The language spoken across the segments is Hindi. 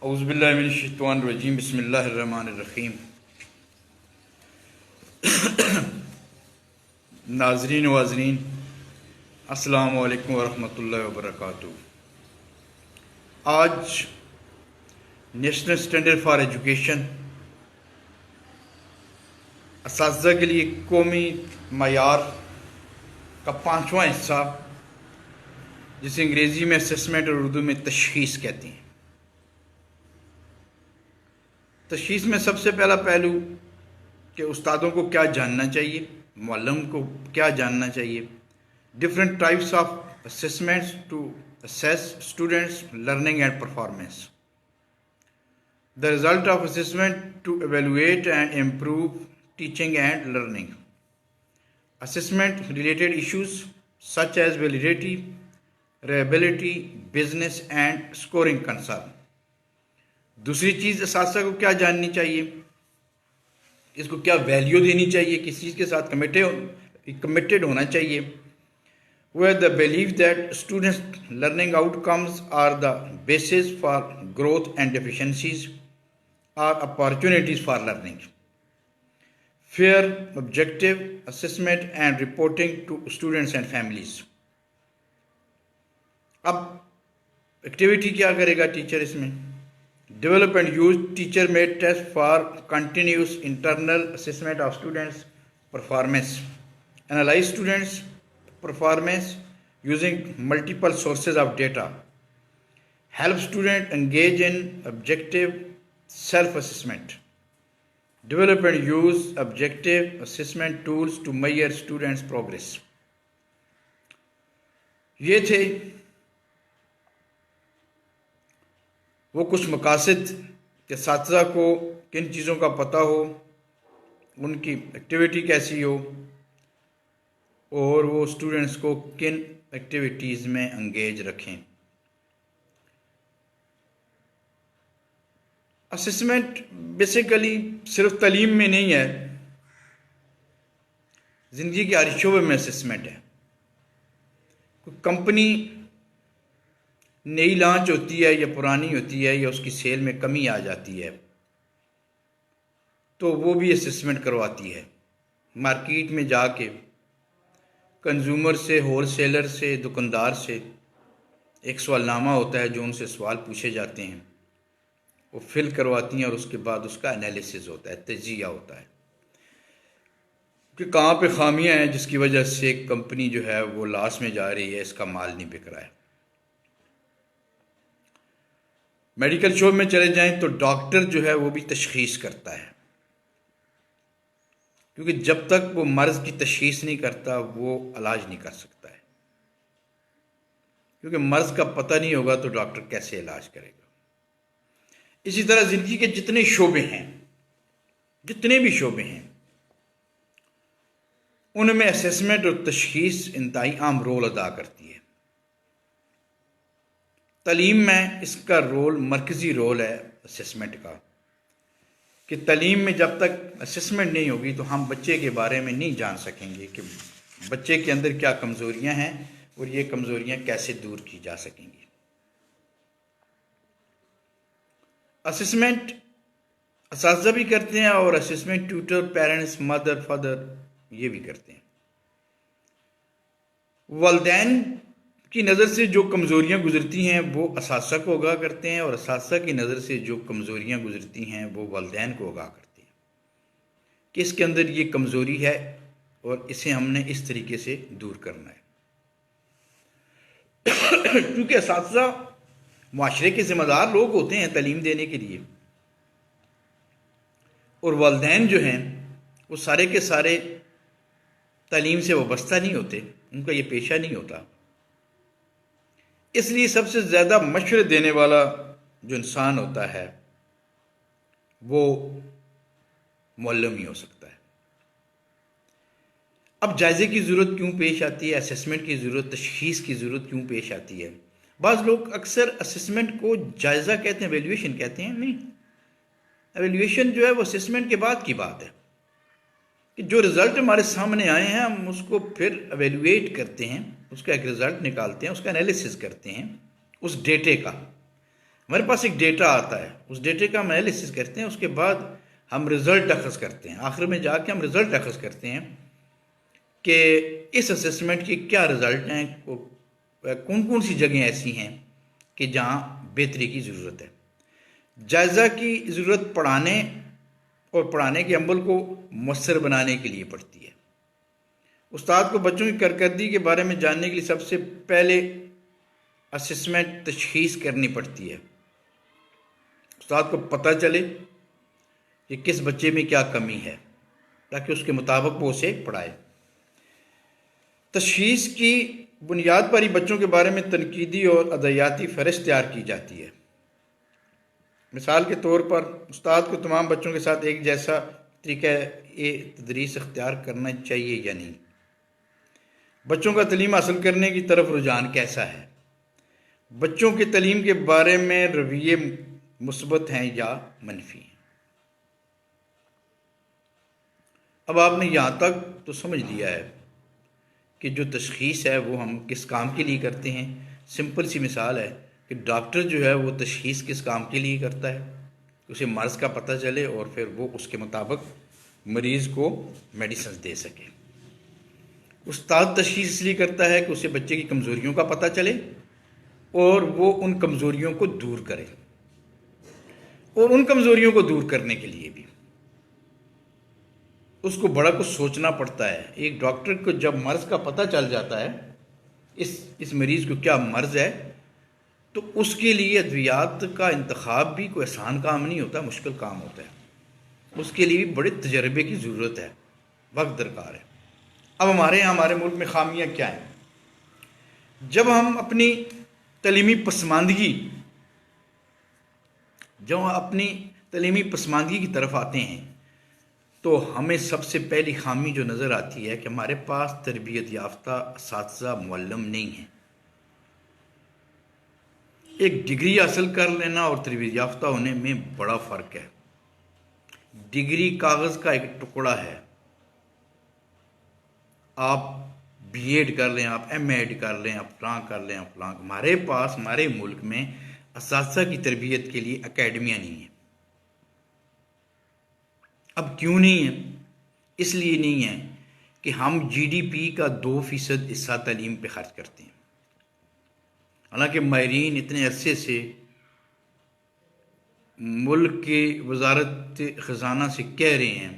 औज़ुबिल्लाहिमिनश्शैतानिर्रजीम बिस्मिल्लाहिर्रहमानिर्रहीम। नाज़रीन वाज़रीन अस्सलामु अलैकुम वरहमतुल्लाहि वबरकातुहू। आज नेशनल स्टैंडर्ड फॉर एजुकेशन असातिज़ा के लिए कौमी मयार का 5वां हिस्सा, जिसे अंग्रेज़ी में असेसमेंट और उर्दू में तशख़ीस कहते हैं। तशख़ीस में सबसे पहला पहलू कि उस्तादों को क्या जानना चाहिए, मुअल्लिम को क्या जानना चाहिए। Different types of assessments to assess students learning and performance. The result of assessment to evaluate and improve teaching and learning. Assessment related issues such as validity, reliability, business and scoring concern. दूसरी चीज़ असातिज़ा को क्या जाननी चाहिए, इसको क्या वैल्यू देनी चाहिए, किस चीज़ के साथ कमिटेड होना चाहिए। Where the believe that students learning outcomes are the basis for growth and efficiencies are opportunities for learning. Fair objective assessment and reporting to students and families. अब एक्टिविटी क्या करेगा टीचर इसमें। Develop and use teacher-made tests for continuous internal assessment of students' performance. Analyze students' performance using multiple sources of data. Help students engage in objective self-assessment. Develop and use objective assessment tools to measure students' progress. ये थे वो कुछ मकासद के असातिज़ा को किन चीज़ों का पता हो, उनकी एक्टिविटी कैसी हो और वो स्टूडेंट्स को किन एक्टिविटीज़ में एंगेज रखें। असेसमेंट बेसिकली सिर्फ तालीम में नहीं है, ज़िंदगी के हर शोबे में असेसमेंट है। कोई कंपनी नई लॉन्च होती है या पुरानी होती है या उसकी सेल में कमी आ जाती है तो वो भी असेसमेंट करवाती है। मार्केट में जाके कंज्यूमर से, होलसेलर से, दुकानदार से एक सवालनामा होता है जो उनसे सवाल पूछे जाते हैं, वो फिल करवाती हैं और उसके बाद उसका एनालिसिस होता है, तजिया होता है कि कहाँ पे खामियां हैं जिसकी वजह से कंपनी जो है वो लॉस में जा रही है, इसका माल नहीं बिक रहा है। मेडिकल शॉप में चले जाएं तो डॉक्टर जो है वो भी तशख़ीस करता है, क्योंकि जब तक वो मर्ज़ की तशख़ीस नहीं करता वो इलाज नहीं कर सकता है। क्योंकि मर्ज़ का पता नहीं होगा तो डॉक्टर कैसे इलाज करेगा। इसी तरह ज़िंदगी के जितने शोबे हैं, जितने भी शोबे हैं, उनमें असेसमेंट और तशख़ीस इंतहाई आम रोल अदा करती है। तालीम में इसका रोल, मरकज़ी रोल है असेसमेंट का, कि तालीम में जब तक असेसमेंट नहीं होगी तो हम बच्चे के बारे में नहीं जान सकेंगे कि बच्चे के अंदर क्या कमज़ोरियां हैं और ये कमज़ोरियां कैसे दूर की जा सकेंगी। असेसमेंट असातिज़ा भी करते हैं और assessment tutor, parents, mother, father ये भी करते हैं। वालिदैन की नज़र से जो कमज़ोरियाँ गुजरती हैं वो असातिज़ा को आगाह करते हैं और असातिज़ा की नज़र से जो कमज़ोरियाँ गुजरती हैं वो वालिदैन को आगाह करती हैं कि इसके अंदर ये कमज़ोरी है और इसे हमने इस तरीके से दूर करना है। क्योंकि असातिज़ा माशरे के ज़िम्मेदार लोग होते हैं तालीम देने के लिए, और वालिदैन जो हैं वो सारे के सारे तालीम से वाबस्ता नहीं होते, उनका ये पेशा नहीं होता। इसलिए सबसे ज़्यादा मशवरे देने वाला जो इंसान होता है वो मुअल्लिम ही हो सकता है। अब जायज़े की ज़रूरत क्यों पेश आती है, असेसमेंट की ज़रूरत, तशख़ीस की ज़रूरत क्यों पेश आती है। बाज़ लोग अक्सर असेसमेंट को जायज़ा कहते हैं, एवेल्यूएशन कहते हैं। नहीं, एवेल्यूएशन जो है वो असेसमेंट के बाद की बात है कि जो रिज़ल्ट हमारे सामने आए हैं हम उसको फिर एवेल्यूएट करते हैं, उसका एक रिज़ल्ट निकालते हैं, उसका एनालिसिस करते हैं उस डेटे का। हमारे पास एक डेटा आता है, उस डेटे का हम एनालिसिस करते हैं, उसके बाद हम रिजल्ट अखज़ करते हैं। आखिर में जाके हम रिजल्ट अखज़ करते हैं कि इस असेसमेंट के क्या रिजल्ट हैं, कौन कौन सी जगहें ऐसी हैं कि जहाँ बेहतरी की ज़रूरत है। जायज़ा की ज़रूरत पढ़ाने और पढ़ाने के अमल को मौसर बनाने के लिए पड़ती है। उस्ताद को बच्चों की कारकर्दगी के बारे में जानने के लिए सबसे पहले असेसमेंट तशख़ीस करनी पड़ती है। उस्ताद को पता चले कि किस बच्चे में क्या कमी है, ताकि उसके मुताबिक वो उसे पढ़ाए। तशख़ीस की बुनियाद पर ही बच्चों के बारे में तनकीदी और अदयाती फ़हरिस्त तैयार की जाती है। मिसाल के तौर पर उस्ताद को तमाम बच्चों के साथ एक जैसा तरीक़ा तदरीस इख्तियार करना चाहिए या नहीं। बच्चों का तालीम हासिल करने की तरफ रुझान कैसा है। बच्चों के तालीम के बारे में रवैये मुस्बत हैं या मनफी हैं। अब आपने यहाँ तक तो समझ लिया है कि जो तशख़ीस है वो हम किस काम के लिए करते हैं। सिंपल सी मिसाल है कि डॉक्टर जो है वो तशख़ीस किस काम के लिए करता है, उसे मर्ज़ का पता चले और फिर वो उसके मुताबिक मरीज़ को मेडिसिन दे सके। उस्ताद तशख़ीस इसलिए करता है कि उसे बच्चे की कमज़ोरियों का पता चले और वो उन कमज़ोरियों को दूर करे, और उन कमज़ोरियों को दूर करने के लिए भी उसको बड़ा कुछ सोचना पड़ता है। एक डॉक्टर को जब मर्ज़ का पता चल जाता है, इस मरीज़ को क्या मर्ज़ है, तो उसके लिए अद्वियात का इंतखाब भी कोई आसान काम नहीं होता, मुश्किल काम होता है। उसके लिए भी बड़े तजर्बे की ज़रूरत है, वक्त दरकार है। अब हमारे मुल्क में खामियां क्या हैं। जब हम अपनी तलीमी पसमानदगी की तरफ आते हैं तो हमें सबसे पहली खामी जो नज़र आती है कि हमारे पास तरबियत याफ्ता असातिज़ा मुअल्लिम नहीं है। एक डिग्री हासिल कर लेना और तरबियत याफ्ता होने में बड़ा फ़र्क है। डिग्री कागज़ का एक टुकड़ा है। आप बीएड कर लें, आप एमएड कर लें, आप फलां कर लें, आप फलां। हमारे मुल्क में असातिज़ा की तरबियत के लिए अकेडमियाँ नहीं है। अब क्यों नहीं है? इसलिए नहीं है कि हम जीडीपी का 2% हिस्सा तालीम पे खर्च करते हैं। हालांकि माहिरीन इतने अरसे से मुल्क के वजारत ख़जाना से कह रहे हैं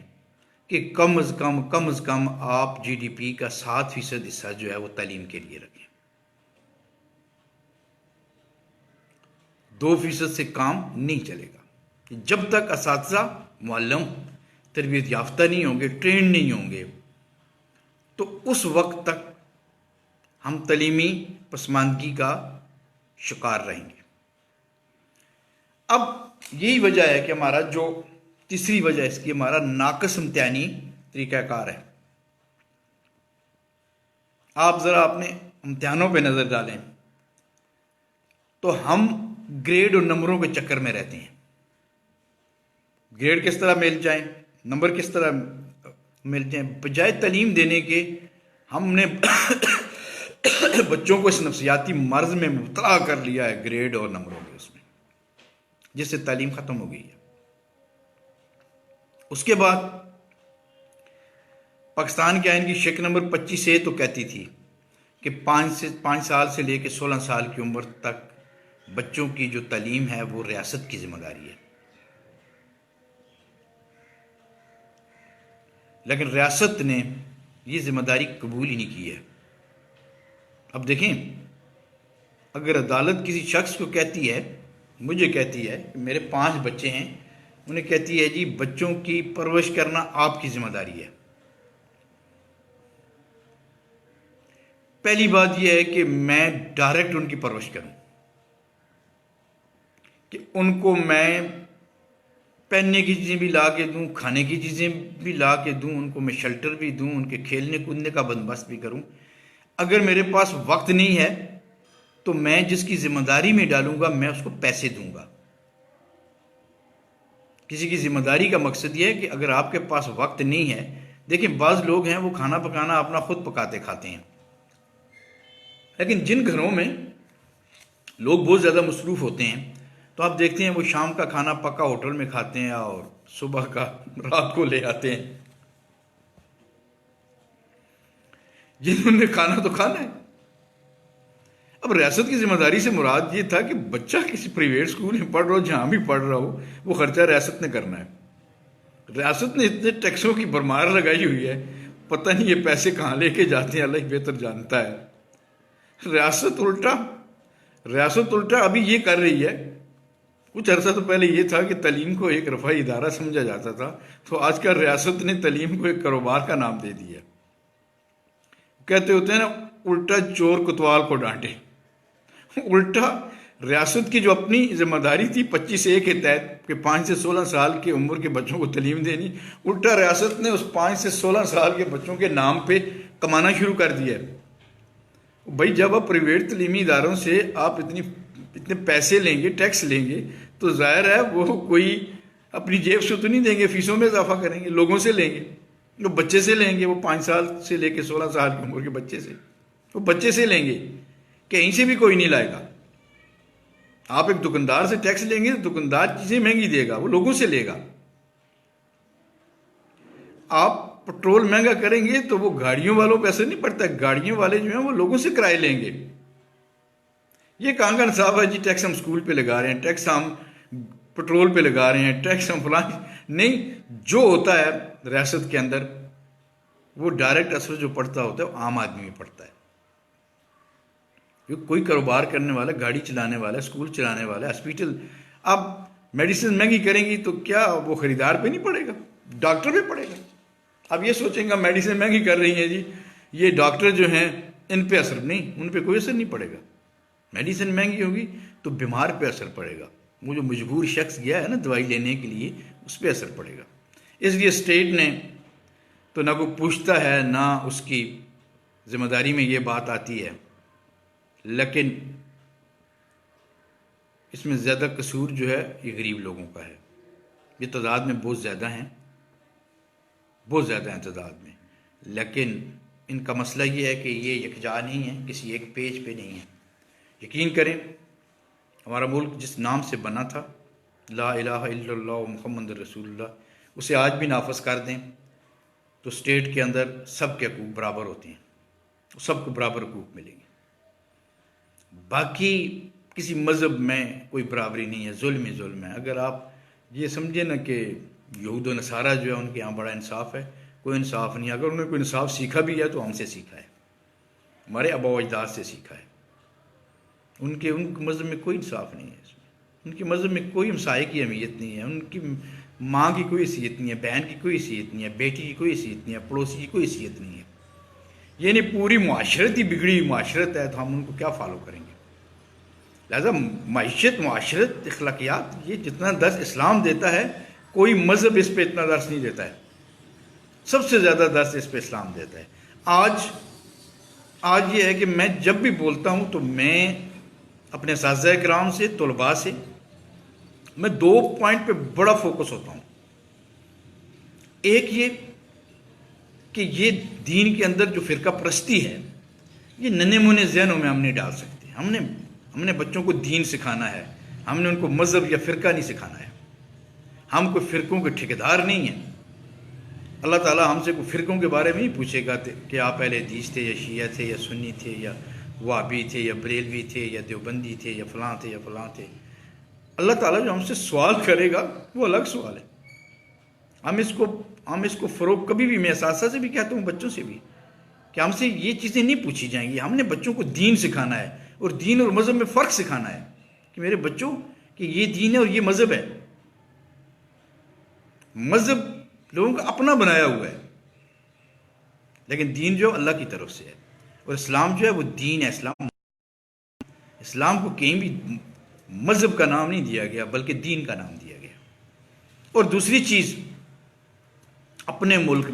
कि कम अज़ कम आप जीडीपी का 7% हिस्सा जो है वो तालीम के लिए रखें। 2% से काम नहीं चलेगा। जब तक असातिज़ा मुअल्लिम तरबियत याफ्ता नहीं होंगे, ट्रेंड नहीं होंगे, तो उस वक्त तक हम तलीमी पसमानदगी का शिकार रहेंगे। अब यही वजह है कि हमारा जो तीसरी वजह इसकी हमारा नाक़िस इम्तिहानी तरीक़ाकार है। आप ज़रा अपने इम्तिहानों पे नज़र डालें तो हम ग्रेड और नंबरों के चक्कर में रहते हैं। ग्रेड किस तरह मिल जाए, नंबर किस तरह मिल जाए, बजाय तालीम देने के हमने बच्चों को इस नफ्सियाती मर्ज में मुब्तला कर लिया है, ग्रेड और नंबरों के उसमें, जिससे तालीम ख़त्म हो गई है। उसके बाद पाकिस्तान के आइन की शिक नंबर 25 तो कहती थी कि 5 साल से लेकर 16 साल की उम्र तक बच्चों की जो तालीम है वो रियासत की जिम्मेदारी है। लेकिन रियासत ने ये जिम्मेदारी कबूल ही नहीं की है। अब देखें, अगर अदालत किसी शख्स को कहती है, मुझे कहती है कि मेरे 5 बच्चे हैं, उन्हें कहती है जी बच्चों की परवरिश करना आपकी जिम्मेदारी है। पहली बात यह है कि मैं डायरेक्ट उनकी परवरिश करूं, कि उनको मैं पहनने की चीज़ें भी ला के दूँ, खाने की चीज़ें भी ला के दूँ, उनको मैं शेल्टर भी दूँ, उनके खेलने कूदने का बंदोबस्त भी करूँ। अगर मेरे पास वक्त नहीं है तो मैं जिसकी जिम्मेदारी में डालूंगा मैं उसको पैसे दूंगा। किसी की जिम्मेदारी का मकसद यह है कि अगर आपके पास वक्त नहीं है, देखिए बाज़ लोग हैं वो खाना पकाना अपना खुद पकाते खाते हैं, लेकिन जिन घरों में लोग बहुत ज़्यादा मसरूफ़ होते हैं तो आप देखते हैं वो शाम का खाना पक्का होटल में खाते हैं और सुबह का रात को ले आते हैं। जिन्होंने खाना तो खाना है। अब रियासत की जिम्मेदारी से मुराद ये था कि बच्चा किसी प्राइवेट स्कूल में पढ़ रहा हो, जहां भी पढ़ रहा हो, वो खर्चा रियासत ने करना है। रियासत ने इतने टैक्सों की भरमार लगाई हुई है, पता नहीं ये पैसे कहाँ लेके जाते हैं, अल्लाह ही बेहतर जानता है। रियासत उल्टा अभी ये कर रही है। कुछ अरसा तो पहले ये था कि तालीम को एक रफाई इदारा समझा जाता था, तो आजकल रियासत ने तालीम को एक कारोबार का नाम दे दिया। कहते होते हैं ना, उल्टा चोर कोतवाल को डांटे। उल्टा रियासत की जो अपनी जिम्मेदारी थी 25A के तहत कि 5 से 16 साल की उम्र के बच्चों को तालीम देनी, उल्टा रियासत ने उस 5 से 16 साल के बच्चों के नाम पे कमाना शुरू कर दिया है। भाई जब आप प्राइवेट तालीमी इदारों से आप इतने पैसे लेंगे, टैक्स लेंगे, तो जाहिर है वो कोई अपनी जेब से तो नहीं देंगे, फीसों में इजाफा करेंगे, लोगों से लेंगे, वो बच्चे से लेंगे। वो 5 साल से लेके 16 साल की उम्र के बच्चे से, वो बच्चे से लेंगे, कहीं से भी कोई नहीं लाएगा। आप एक दुकानदार से टैक्स लेंगे तो दुकानदार चीजें महंगी देगा, वो लोगों से लेगा। आप पेट्रोल महंगा करेंगे तो वो गाड़ियों वालों पे असर नहीं पड़ता, गाड़ियों वाले जो हैं वो लोगों से किराए लेंगे। ये कहाँ का इंसाफ है जी? टैक्स हम स्कूल पे लगा रहे हैं, टैक्स हम पेट्रोल पे लगा रहे हैं, टैक्स हम फलां नहीं। जो होता है रियासत के अंदर वो डायरेक्ट असर जो पड़ता होता है वो आम आदमी में पड़ता है। कोई कारोबार करने वाला, गाड़ी चलाने वाला, स्कूल चलाने वाला, हॉस्पिटल, आप मेडिसिन महंगी करेंगी तो क्या वो खरीदार पे नहीं पड़ेगा, डॉक्टर पे पड़ेगा। अब ये सोचेंगे मेडिसिन महंगी कर रही है जी, ये डॉक्टर जो हैं इन पे असर नहीं, उन पे कोई असर नहीं पड़ेगा। मेडिसिन महंगी होगी तो बीमार पे असर पड़ेगा, वो जो मजबूर शख्स गया है ना दवाई लेने के लिए, उस पर असर पड़ेगा। इसलिए स्टेट ने तो ना कोई पूछता है, ना उसकी जिम्मेदारी में ये बात आती है, लेकिन इसमें ज़्यादा कसूर जो है ये गरीब लोगों का है। ये तादाद में बहुत ज़्यादा हैं, बहुत ज़्यादा हैं तादाद में, लेकिन इनका मसला ये है कि ये यकजा नहीं है, किसी एक पेज पे नहीं है। यकीन करें, हमारा मुल्क जिस नाम से बना था, ला इलाहा इल्लल्लाह मुहम्मद रसूलुल्लाह, उसे आज भी नाफज कर दें तो स्टेट के अंदर सब के हकूक़ बराबर होते हैं, सबको बराबर हकूक़ मिलेंगे। बाकी किसी मज़हब में कोई बराबरी नहीं है, जुल्म ही जुल्म है। अगर आप ये समझे ना कि यहूद व नसारा जो है उनके यहाँ बड़ा इंसाफ है, कोई इंसाफ नहीं है। अगर उन्होंने कोई इंसाफ सीखा भी है तो हमसे सीखा है, हमारे आबा व अजदाद से सीखा है। उनके मज़हब में कोई इंसाफ नहीं है, इसमें उनके मज़हब में कोई हमसाये की अहमियत नहीं है, उनकी माँ की कोई हैसियत नहीं है, बहन की कोई हैसियत नहीं है, बेटी की कोई हैसियत नहीं है, पड़ोसी की कोई हैसियत नहीं है। ये नहीं, पूरी माशरत ही बिगड़ी माशरत है, तो हम उनको क्या फॉलो करेंगे? लिहाजा माशरत, माशरत, अखलाकियात, ये जितना दर्स इस्लाम देता है कोई मज़हब इस पर इतना दर्स नहीं देता है। सबसे ज़्यादा दर्स इस पर इस्लाम देता है। आज ये है कि मैं जब भी बोलता हूँ तो मैं अपने असातिज़ा किराम से, तलबा से, मैं 2 पॉइंट पे बड़ा फोकस होता हूँ। एक ये कि ये दीन के अंदर जो फ़िरका परस्ती है, ये नन्हे मुन्ने ज़हनों में हम नहीं डाल सकते। हमने बच्चों को दीन सिखाना है, हमने उनको मज़हब या फ़िरका नहीं सिखाना है। हम कोई फ़िरकों के ठेकेदार नहीं हैं। अल्लाह ताला हमसे कोई फ़िरकों के बारे में नहीं पूछेगा कि आप पहले हदीस थे या शिया थे या सुन्नी थे या वहाबी थे या बरेलवी थे या देवबंदी थे या फ़लाँ थे या फ़लाँ थे। अल्लाह ताला जो हमसे सवाल करेगा वो अलग सवाल है। हम इसको फ़रोग़ कभी भी, मैं असातिज़ा से भी कहता हूँ, बच्चों से भी, कि हमसे ये चीज़ें नहीं पूछी जाएंगी। हमने बच्चों को दीन सिखाना है और दीन और मज़हब में फ़र्क सिखाना है कि मेरे बच्चों कि ये दीन है और ये मज़हब है। मज़हब लोगों का अपना बनाया हुआ है, लेकिन दीन जो अल्लाह की तरफ से है, और इस्लाम जो है वो दीन है। इस्लाम को कहीं भी मज़हब का नाम नहीं दिया गया, बल्कि दीन का नाम दिया गया। और दूसरी चीज़, अपने मुल्क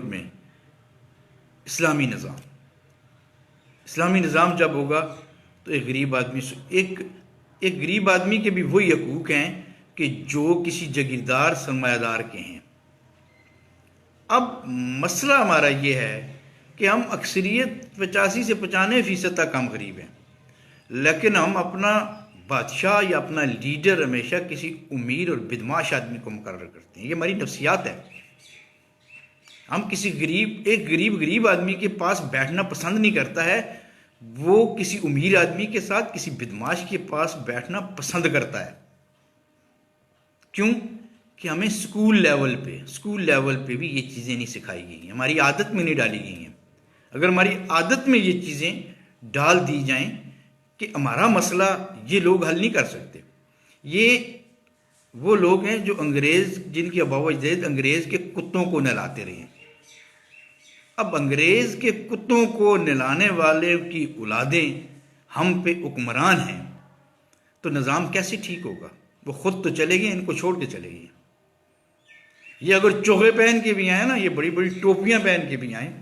में इस्लामी निज़ाम जब होगा तो एक गरीब आदमी के भी वही हकूक़ हैं कि जो किसी जागीरदार सरमायादार के हैं। अब मसला हमारा ये है कि हम अक्सरियत 85 से 95% तक हम गरीब हैं, लेकिन हम अपना बादशाह या अपना लीडर हमेशा किसी अमीर और बदमाश आदमी को मुकर्रर करते हैं। ये हमारी नफ्सियात है। हम किसी एक गरीब आदमी के पास बैठना पसंद नहीं करता है, वो किसी अमीर आदमी के साथ, किसी बदमाश के पास बैठना पसंद करता है। क्यों? कि हमें स्कूल लेवल पे भी ये चीज़ें नहीं सिखाई गई हैं, हमारी आदत में नहीं डाली गई हैं। अगर हमारी आदत में ये चीज़ें डाल दी जाएं कि हमारा मसला ये लोग हल नहीं कर सकते। ये वो लोग हैं जो जिनकी अबावजद अंग्रेज़ के कुत्तों को नहलाते रहे। अब अंग्रेज़ के कुत्तों को नहलाने वाले की औलादें हम पे हुक्मरान हैं, तो निज़ाम कैसे ठीक होगा? वो खुद तो चले गए, इनको छोड़ के चले गए। ये अगर चोगे पहन के भी आए ना, ये बड़ी बड़ी टोपियां पहन के भी आए,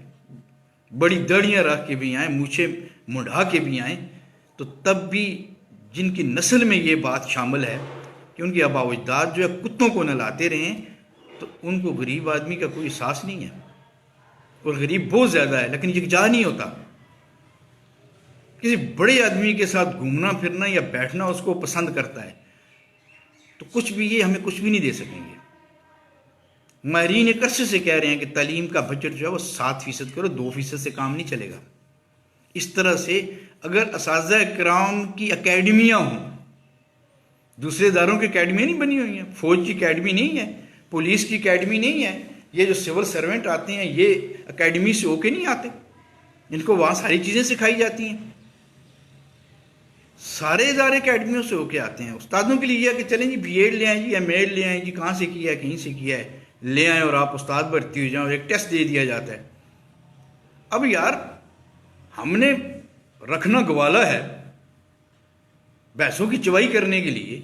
बड़ी दड़ियां रख के भी आए, मूछे मुंडा के भी आए, तो तब भी जिनकी नस्ल में ये बात शामिल है कि उनके आबा व अजदाद जो है कुत्तों को नहलाते रहे, तो उनको गरीब आदमी का कोई एहसास नहीं है। और गरीब बहुत ज़्यादा है लेकिन यकजा नहीं होता। किसी बड़े आदमी के साथ घूमना फिरना या बैठना उसको पसंद करता है, तो कुछ भी ये हमें कुछ भी नहीं दे सकेंगे। माहिरीन एक अरसे से कह रहे हैं कि तालीम का बजट जो है वो 7% करो, 2% से काम नहीं चलेगा। इस तरह से अगर असातिज़ा किराम की अकेडमियाँ हों, दूसरे इदारों की अकेडमियाँ नहीं बनी हुई हैं, फौज की अकेडमी नहीं है, पुलिस की अकेडमी नहीं है, ये जो सिविल सर्वेंट आते हैं ये अकेडमी से होके नहीं आते, इनको वहाँ सारी चीज़ें सिखाई जाती हैं। सारे इदारे अकेडमियों से होके आते हैं। उस्तादों के लिए कि चलें जी बीएड ले आए जी, एमएड ले आए जी, कहाँ से किया है, कहीं से किया है, ले आए और आप उस्ताद भर्ती हो जाओ, एक टेस्ट दे दिया जाता है। अब यार हमने रखना गवाला है भैंसों की चवाई करने के लिए,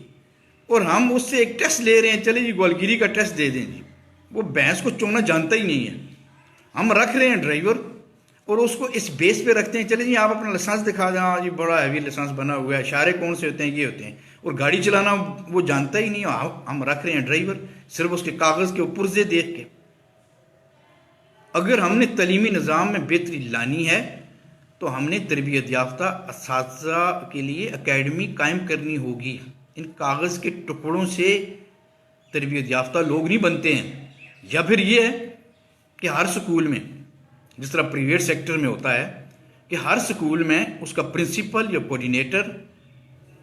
और हम उससे एक टेस्ट ले रहे हैं, चले जी ग्वालगिरी का टेस्ट दे दें जी। वो भैंस को चोना जानता ही नहीं है। हम रख रहे हैं ड्राइवर और उसको इस बेस पे रखते हैं, चले जी आप अपना लाइसेंस दिखा दें, हाँ जी बड़ा हैवी लाइसेंस बना हुआ है, इशारे कौन से होते हैं, ये होते हैं, और गाड़ी चलाना वो जानता ही नहीं है। हम रख रहे हैं ड्राइवर सिर्फ उसके कागज़ के ऊपर से देख के। अगर हमने तलीमी निज़ाम में बेहतरी लानी है तो हमने तरबियत याफ्ता असातिज़ा के लिए अकेडमी कायम करनी होगी। इन कागज़ के टुकड़ों से तरबियत याफ्ता लोग नहीं बनते हैं। या फिर ये है कि हर स्कूल में, जिस तरह प्राइवेट सेक्टर में होता है कि हर स्कूल में उसका प्रिंसिपल या कोऑर्डिनेटर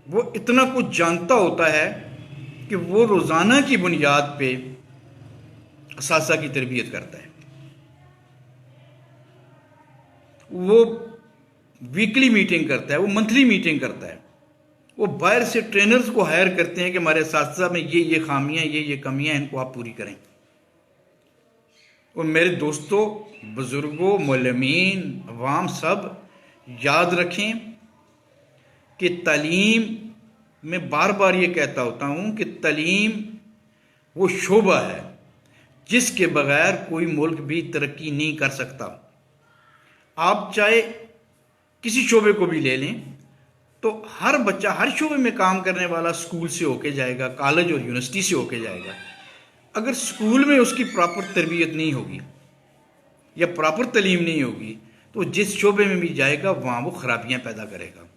वो इतना कुछ जानता होता है कि वो रोज़ाना की बुनियाद पे असातिज़ा की तरबियत करता है। वो वीकली मीटिंग करता है, वो मंथली मीटिंग करता है, वो बाहर से ट्रेनर्स को हायर करते हैं कि हमारे असातिज़ा में ये खामियां, ये कमियां, इनको आप पूरी करें। और मेरे दोस्तों, बुज़ुर्गों, मुअल्लिमीन, अवाम सब याद रखें कि तालीम, मैं बार बार ये कहता होता हूँ कि तालीम वो शोबा है जिसके बगैर कोई मुल्क भी तरक्की नहीं कर सकता। आप चाहे किसी शोबे को भी ले लें तो हर बच्चा हर शोबे में काम करने वाला स्कूल से होके जाएगा, कॉलेज और यूनिवर्सिटी से होके जाएगा। अगर स्कूल में उसकी प्रॉपर तरबियत नहीं होगी या प्रॉपर तालीम नहीं होगी तो जिस शोबे में भी जाएगा वहाँ वो खराबियाँ पैदा करेगा।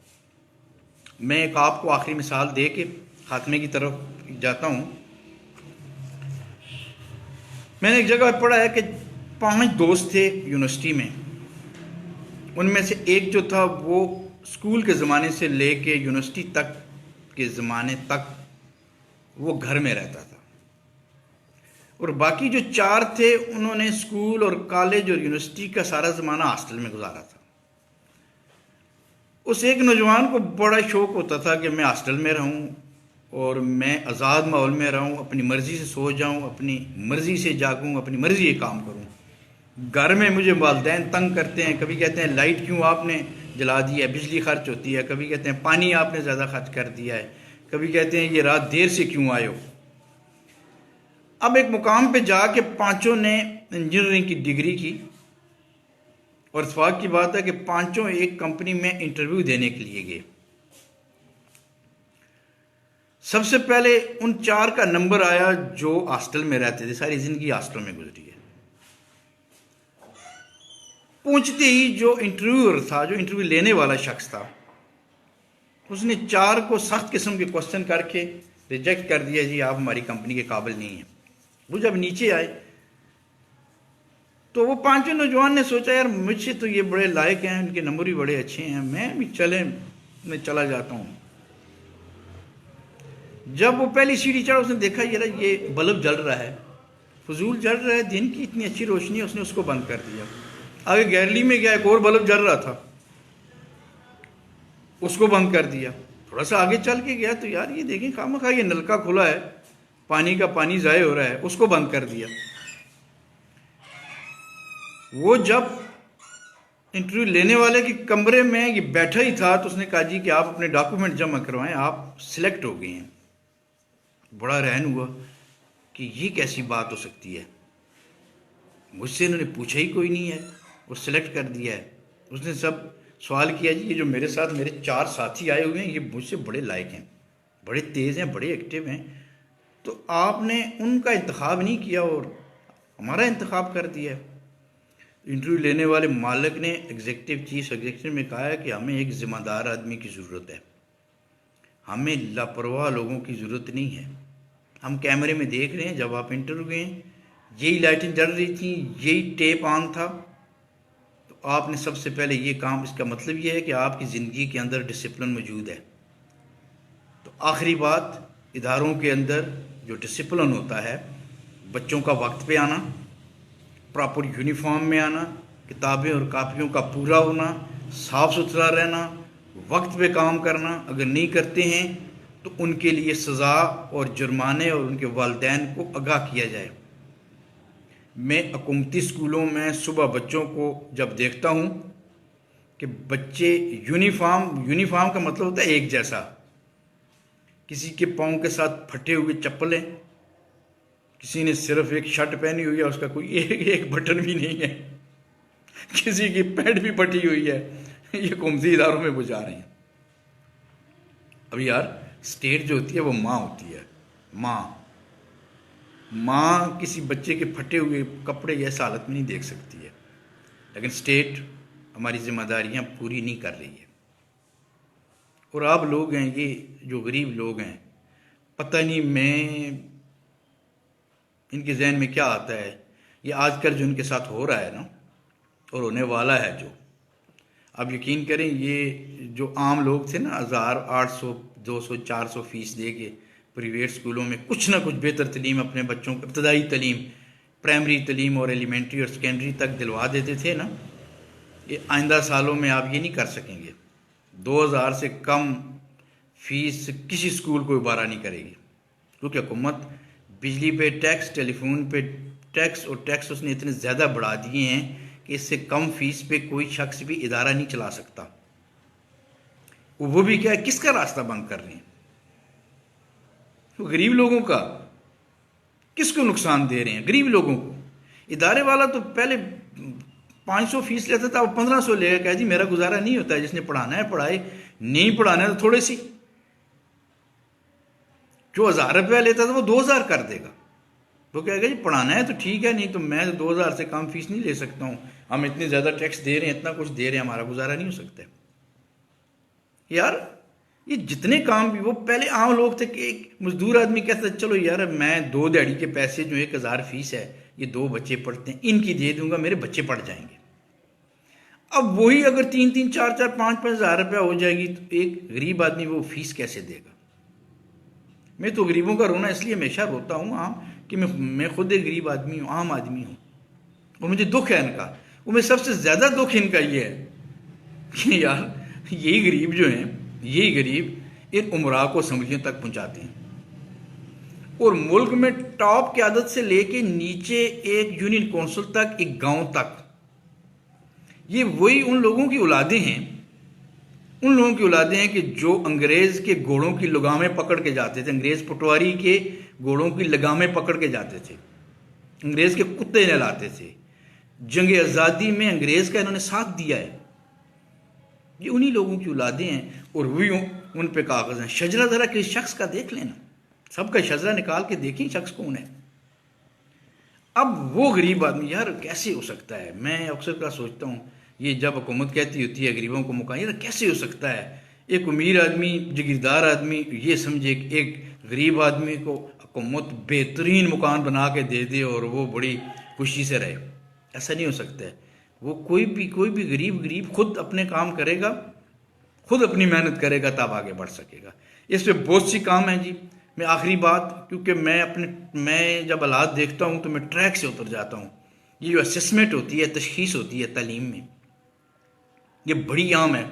मैं एक आपको आखिरी मिसाल दे के खात्मे की तरफ जाता हूँ। मैंने एक जगह पढ़ा है कि 5 दोस्त थे यूनिवर्सिटी में, उनमें से एक जो था वो स्कूल के ज़माने से लेके यूनिवर्सिटी तक के ज़माने तक वो घर में रहता था, और बाकी जो 4 थे उन्होंने स्कूल और कॉलेज और यूनिवर्सिटी का सारा ज़माना हॉस्टल में गुजारा था। उस एक नौजवान को बड़ा शौक़ होता था कि मैं हॉस्टल में रहूं और मैं आज़ाद माहौल में रहूं, अपनी मर्ज़ी से सो जाऊं, अपनी मर्ज़ी से जागूं, अपनी मर्ज़ी के काम करूं। घर में मुझे वालिदैन तंग करते हैं, कभी कहते हैं लाइट क्यों आपने जला दी है, बिजली खर्च होती है, कभी कहते हैं पानी आपने ज़्यादा खर्च कर दिया है, कभी कहते हैं ये रात देर से क्यों आए हो। अब एक मुकाम पे जाके 5 ने इंजीनियरिंग की डिग्री की, और इत्तेफाक की बात है कि 5 एक कंपनी में इंटरव्यू देने के लिए गए। सबसे पहले उन 4 का नंबर आया जो हॉस्टल में रहते थे, सारी जिंदगी हॉस्टल में गुजरी है। पहुंचते ही जो इंटरव्यूअर था, जो इंटरव्यू लेने वाला शख्स था, उसने 4 को सख्त किस्म के क्वेश्चन करके रिजेक्ट कर दिया, जी आप हमारी कंपनी के काबिल नहीं हैं। वो जब नीचे आए तो वो 5 नौजवान ने सोचा यार मुझसे तो ये बड़े लायक हैं, इनके नंबर भी बड़े अच्छे हैं, मैं भी मैं चला जाता हूँ। जब वो पहली सीढ़ी चढ़ा उसने देखा यार ये बल्ब जल रहा है, फजूल जल रहा है, दिन की इतनी अच्छी रोशनी है, उसने उसको बंद कर दिया। आगे गैलरी में गया, एक और बल्ब जल रहा था, उसको बंद कर दिया। थोड़ा सा आगे चल के गया तो यार ये देखें खामखा ये नलका खुला है, पानी का पानी ज़ाय हो रहा है, उसको बंद कर दिया। वो जब इंटरव्यू लेने वाले के कमरे में ये बैठा ही था तो उसने कहा जी कि आप अपने डॉक्यूमेंट जमा करवाएं, आप सिलेक्ट हो गए हैं। बड़ा रहन हुआ कि ये कैसी बात हो सकती है, मुझसे इन्होंने पूछा ही कोई नहीं है, वो सिलेक्ट कर दिया है। उसने सब सवाल किया जी ये जो मेरे साथ मेरे 4 साथी आए हुए हैं ये मुझसे बड़े लायक हैं, बड़े तेज़ हैं, बड़े एक्टिव हैं, तो आपने उनका इंतखाब नहीं किया और हमारा इंतखाब कर दिया है। इंटरव्यू लेने वाले मालिक ने चीफ एग्जीक्यूटिव में कहा है कि हमें एक ज़िम्मेदार आदमी की ज़रूरत है, हमें लापरवाह लोगों की ज़रूरत नहीं है। हम कैमरे में देख रहे हैं जब आप इंटरव्यू गए यही लाइटें जल रही थी, यही टेप ऑन था, तो आपने सबसे पहले ये काम, इसका मतलब ये है कि आपकी ज़िंदगी के अंदर डिसिप्लिन मौजूद है। तो आखिरी बात, इदारों के अंदर जो डिसिप्लिन होता है, बच्चों का वक्त पे आना, प्रॉपर यूनिफॉर्म में आना, किताबें और कापियों का पूरा होना, साफ़ सुथरा रहना, वक्त पे काम करना, अगर नहीं करते हैं तो उनके लिए सज़ा और जुर्माने और उनके वालिदैन को आगाह किया जाए। मैं हुकूमती स्कूलों में सुबह बच्चों को जब देखता हूँ कि बच्चे यूनिफॉर्म का मतलब होता है एक जैसा, किसी के पाँव के साथ फटे हुए चप्पलें, किसी ने सिर्फ एक शर्ट पहनी हुई है उसका कोई एक बटन भी नहीं है, किसी की पैंट भी फटी हुई है, ये हुकूमती इदारों में वो जा रहे हैं। अब यार स्टेट जो होती है वो माँ होती है, माँ किसी बच्चे के फटे हुए कपड़े ऐसा हालत में नहीं देख सकती है, लेकिन स्टेट हमारी जिम्मेदारियां पूरी नहीं कर रही है। और आप लोग हैं ये जो गरीब लोग हैं, पता नहीं मैं इनके जहन में क्या आता है, ये आजकल जो इनके साथ हो रहा है ना और होने वाला है जो, आप यकीन करें ये जो आम लोग थे ना 1800 200 400 फीस दे के प्राइवेट स्कूलों में कुछ ना कुछ बेहतर तलीम अपने बच्चों को, इब्तदाई तलीम, प्राइमरी तलीम और एलिमेंट्री और सेकेंडरी तक दिलवा देते थे ना, ये आइंदा सालों में आप ये नहीं कर सकेंगे। 2000 से कम फीस किसी स्कूल को इबारा नहीं करेगी, क्योंकि हुकूमत बिजली पे टैक्स, टेलीफोन पे टैक्स और टैक्स उसने इतने ज़्यादा बढ़ा दिए हैं कि इससे कम फीस पे कोई शख्स भी इदारा नहीं चला सकता। वो भी क्या है, किसका रास्ता बंद कर रहे हैं, तो गरीब लोगों का, किसको नुकसान दे रहे हैं, गरीब लोगों को। इदारे वाला तो पहले 500 फीस लेता था, अब 1500 लेगा, कहा जी मेरा गुजारा नहीं होता है, जिसने पढ़ाना है पढ़ाए, नहीं पढ़ाना है तो थोड़ी सी, जो 1000 रुपया लेता था वो 2000 कर देगा। वो कहेगा जी पढ़ाना है तो ठीक है, नहीं तो मैं 2000 से कम फीस नहीं ले सकता हूँ, हम इतने ज़्यादा टैक्स दे रहे हैं, इतना कुछ दे रहे हैं, हमारा गुजारा नहीं हो सकता। यार ये जितने काम भी, वो पहले आम लोग थे कि एक मजदूर आदमी कहता चलो यार मैं 2 दिहाड़ी के पैसे जो 1000 फीस है, ये 2 बच्चे पढ़ते हैं इनकी दे दूंगा, मेरे बच्चे पढ़ जाएंगे। अब वही अगर 3-3 4-4 5-5 हज़ार रुपया हो जाएगी तो एक गरीब आदमी वो फीस कैसे देगा। मैं तो गरीबों का रोना इसलिए हमेशा रोता हूँ कि मैं खुद एक गरीब आदमी हूँ, आम आदमी हूँ, और मुझे दुख है इनका। वो मैं सबसे ज़्यादा दुख इनका ये है कि यार यही गरीब जो हैं, यही गरीब इन उमरा को असम्बलियों तक पहुँचाते हैं, और मुल्क में टॉप क़यादत से लेके नीचे एक यूनियन कौंसिल तक, एक गांव तक, ये वही उन लोगों की औलादें हैं, उन लोगों की औलादें हैं कि जो अंग्रेज़ के घोड़ों की लगामें पकड़ के जाते थे, अंग्रेज़ पटवारी के घोड़ों की लगामें पकड़ के जाते थे, अंग्रेज़ के कुत्ते नहलाते थे, जंग आज़ादी में अंग्रेज़ का इन्होंने साथ दिया है, ये उन्हीं लोगों की औलादें हैं, और वही उन पे कागज़ हैं। शजरा ज़रा किस शख्स का देख लेना, सबका शजरा निकाल के देखें शख्स कौन है। अब वो गरीब आदमी, यार कैसे हो सकता है, मैं अक्सर का सोचता हूँ, ये जब हुकूमत कहती होती है गरीबों को मौका, यार कैसे हो सकता है एक अमीर आदमी, जागीरदार आदमी ये समझे कि एक गरीब आदमी को हुकूमत बेहतरीन मकान बना के दे दे और वो बड़ी खुशी से रहे। ऐसा नहीं हो सकता है। वो कोई भी गरीब खुद अपने काम करेगा, खुद अपनी मेहनत करेगा, तब आगे बढ़ सकेगा। इस पे बहुत सी काम है जी। मैं आखिरी बात, क्योंकि मैं जब हालात देखता हूँ तो मैं ट्रैक से उतर जाता हूँ। ये जो असेसमेंट होती है, तशखीस होती है तालीम में, ये बड़ी आम है।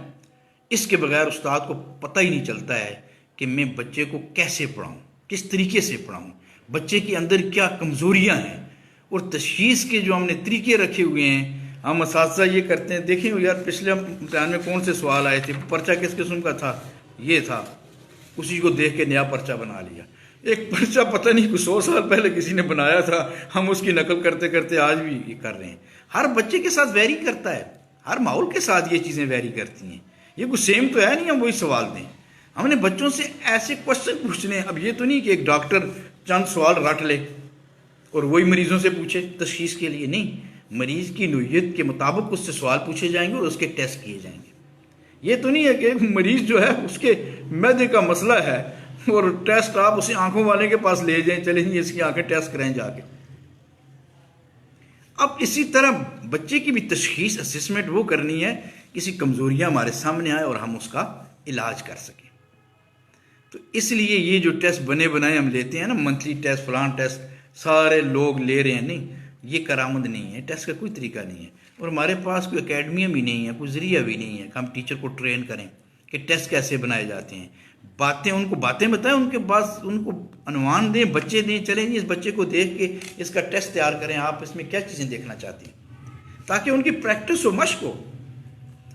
इसके बगैर उस्ताद को पता ही नहीं चलता है कि मैं बच्चे को कैसे पढ़ाऊँ, किस तरीके से पढ़ाऊँ, बच्चे के अंदर क्या कमज़ोरियाँ हैं। और तशखीस के जो हमने तरीके रखे हुए हैं, हम असातिज़ा ये करते हैं। देखें यार, पिछले इम्तिहान में कौन से सवाल आए थे, पर्चा किस किस्म का था, ये था, उसी को देख के नया पर्चा बना लिया। एक पर्चा पता नहीं कुछ 100 साल पहले किसी ने बनाया था, हम उसकी नकल करते करते आज भी ये कर रहे हैं। हर बच्चे के साथ वेरी करता है, हर माहौल के साथ ये चीज़ें वेरी करती हैं। ये कुछ सेम तो है नहीं हम वही सवाल दें। हमने बच्चों से ऐसे क्वेश्चन पूछने हैं। अब ये तो नहीं कि एक डॉक्टर चंद सवाल रट ले और वही मरीजों से पूछे तशखीस के लिए, नहीं। मरीज की नोयत के मुताबिक उससे सवाल पूछे जाएंगे और उसके टेस्ट किए जाएंगे। ये तो नहीं है कि एक मरीज जो है उसके मैदे का मसला है और टेस्ट आप उसे आंखों वाले के पास ले जाएं, चले जी इसकी आंखें टेस्ट करें जाके। अब इसी तरह बच्चे की भी तशखीस, असेसमेंट वो करनी है किसी कमज़ोरियाँ हमारे सामने आए और हम उसका इलाज कर सकें। तो इसलिए ये जो टेस्ट बने बनाए हम लेते हैं ना, मंथली टेस्ट, फलान टेस्ट, सारे लोग ले रहे हैं, नहीं, ये करामद नहीं है। टेस्ट का कोई तरीका नहीं है और हमारे पास कोई अकेडमियाँ भी नहीं है, कोई ज़रिया भी नहीं है कि हम टीचर को ट्रेन करें कि टेस्ट कैसे बनाए जाते हैं। उनको बातें बताएं, उनके पास उनको अनुमान दें, बच्चे दें, चलें जी इस बच्चे को देख के इसका टेस्ट तैयार करें, आप इसमें क्या चीज़ें देखना चाहती हैं, ताकि उनकी प्रैक्टिस हो, मशक हो।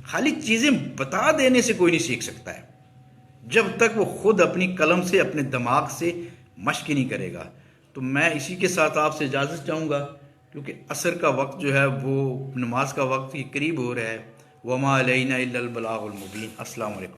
खाली चीज़ें बता देने से कोई नहीं सीख सकता है जब तक वो खुद अपनी कलम से, अपने दिमाग से मशक नहीं करेगा। तो मैं इसी के साथ आपसे इजाज़त चाहूँगा, क्योंकि असर का वक्त जो है वो, नमाज का वक्त ये करीब हो रहा है। वमा अलैना इल्लल बलागुल मुबीन। अस्सलाम वालेकुम।